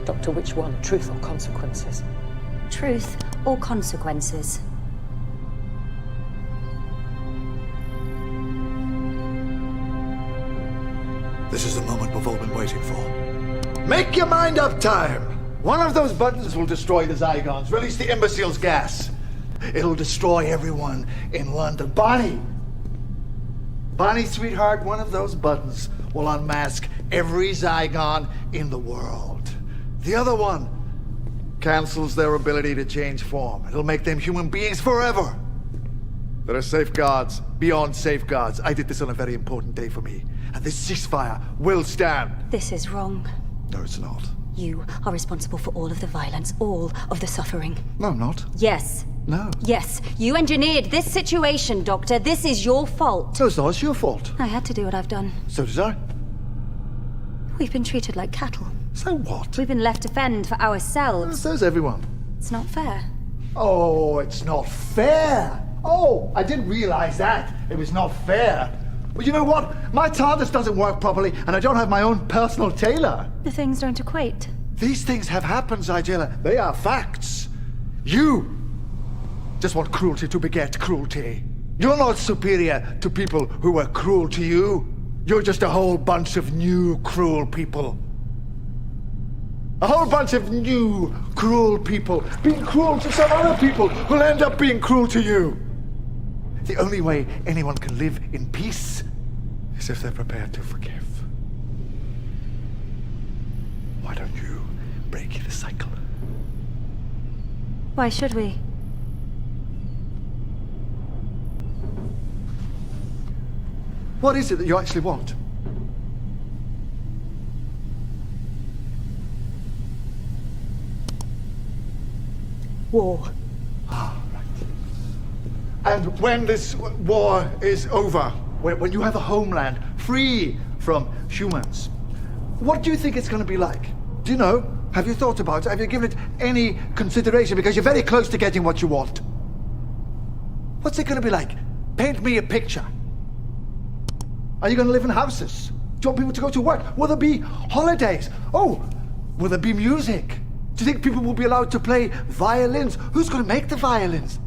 Doctor, which one? Truth or consequences? Truth or consequences? This is the moment we've all been waiting for. Make your mind up time! One of those buttons will destroy the Zygons, release the imbecile's gas. It'll destroy everyone in London. Bonnie! Bonnie, sweetheart, one of those buttons will unmask every Zygon in the world. The other one cancels their ability to change form. It'll make them human beings forever. There are safeguards beyond safeguards. I did this on a very important day for me. And this ceasefire will stand. This is wrong. No, it's not. You are responsible for all of the violence, all of the suffering. No, I'm not. Yes. No. Yes, you engineered this situation, Doctor. This is your fault. No, it's not. It's your fault. I had to do what I've done. So did I. We've been treated like cattle. So what? We've been left to fend for ourselves. So's everyone. It's not fair. Oh, it's not fair. Oh, I didn't realize that. It was not fair. But you know what? My TARDIS doesn't work properly, and I don't have my own personal tailor. The things don't equate. These things have happened, Zygela. They are facts. You just want cruelty to beget cruelty. You're not superior to people who were cruel to you. You're just a whole bunch of new cruel people. A whole bunch of new cruel people being cruel to some other people who'll end up being cruel to you. The only way anyone can live in peace is if they're prepared to forgive. Why don't you break the cycle? Why should we? What is it that you actually want? War. Ah, right. And when this war is over, when you have a homeland free from humans, what do you think it's going to be like? Do you know? Have you thought about it? Have you given it any consideration? Because you're very close to getting what you want. What's it going to be like? Paint me a picture. Are you going to live in houses? Do you want people to go to work? Will there be holidays? Oh, will there be music? Do you think people will be allowed to play violins? Who's going to make the violins?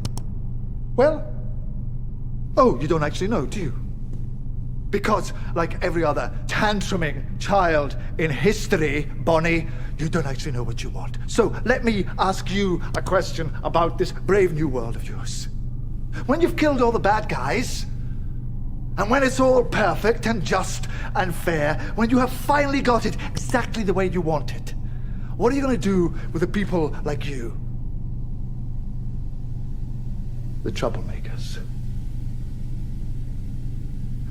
Well, oh, you don't actually know, do you? Because, like every other tantruming child in history, Bonnie, you don't actually know what you want. So let me ask you a question about this brave new world of yours. When you've killed all the bad guys, and when it's all perfect and just and fair, when you have finally got it exactly the way you want it, what are you going to do with the people like you? The troublemakers.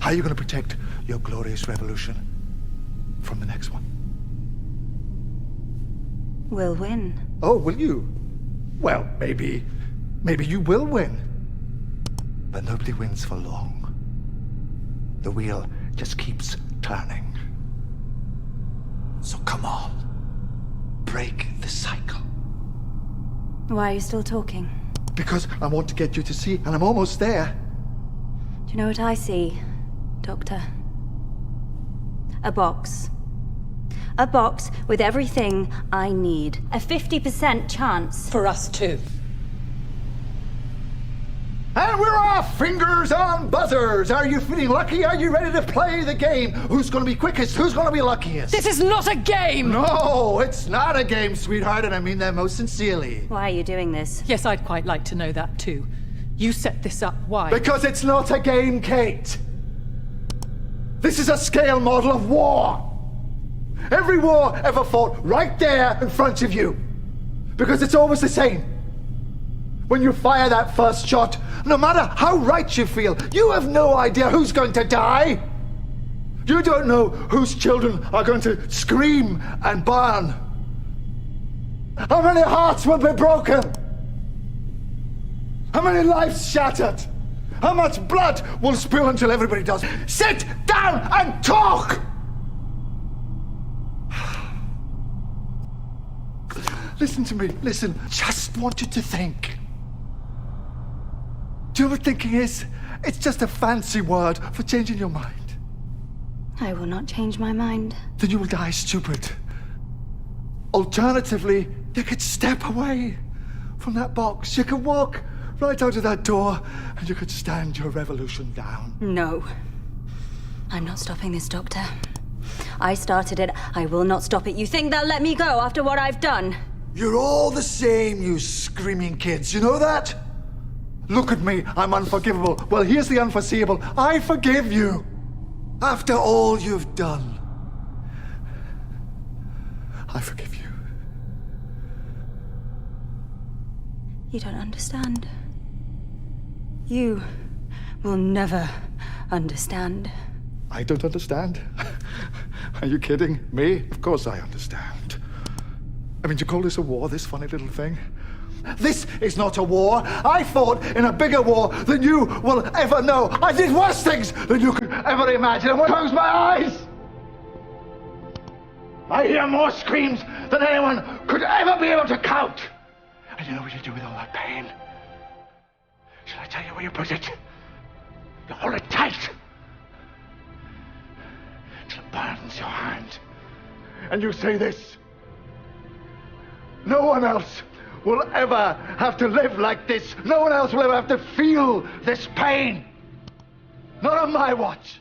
How are you going to protect your glorious revolution from the next one? We'll win. Oh, will you? Well, maybe you will win. But nobody wins for long. The wheel just keeps turning. So come on. Break the cycle. Why are you still talking? Because I want to get you to see, and I'm almost there. Do you know what I see, Doctor? A box. A box with everything I need. A 50% chance. For us too. And we're off! Fingers on buzzers! Are you feeling lucky? Are you ready to play the game? Who's gonna be quickest? Who's gonna be luckiest? This is not a game! No, it's not a game, sweetheart, and I mean that most sincerely. Why are you doing this? Yes, I'd quite like to know that too. You set this up, why? Because it's not a game, Kate. This is a scale model of war. Every war ever fought right there in front of you. Because it's always the same. When you fire that first shot, no matter how right you feel, you have no idea who's going to die. You don't know whose children are going to scream and burn. How many hearts will be broken? How many lives shattered? How much blood will spill until everybody does? Sit down and talk! Listen to me, listen. Just want you to think. Do you know what thinking is? It's just a fancy word for changing your mind. I will not change my mind. Then you will die stupid. Alternatively, you could step away from that box. You could walk right out of that door and you could stand your revolution down. No. I'm not stopping this, Doctor. I started it. I will not stop it. You think they'll let me go after what I've done? You're all the same, you screaming kids. You know that? Look at me. I'm unforgivable. Well, here's the unforeseeable. I forgive you. After all you've done, I forgive you. You don't understand. You will never understand. I don't understand. Are you kidding me? Of course I understand. I mean, to call this a war, this funny little thing? This is not a war. I fought in a bigger war than you will ever know. I did worse things than you could ever imagine. And when I close my eyes, I hear more screams than anyone could ever be able to count. And you know what you do with all that pain? Shall I tell you where you put it? You hold it tight till it burns your hand. And you say this: no one else will ever have to live like this. No one else will ever have to feel this pain. Not on my watch.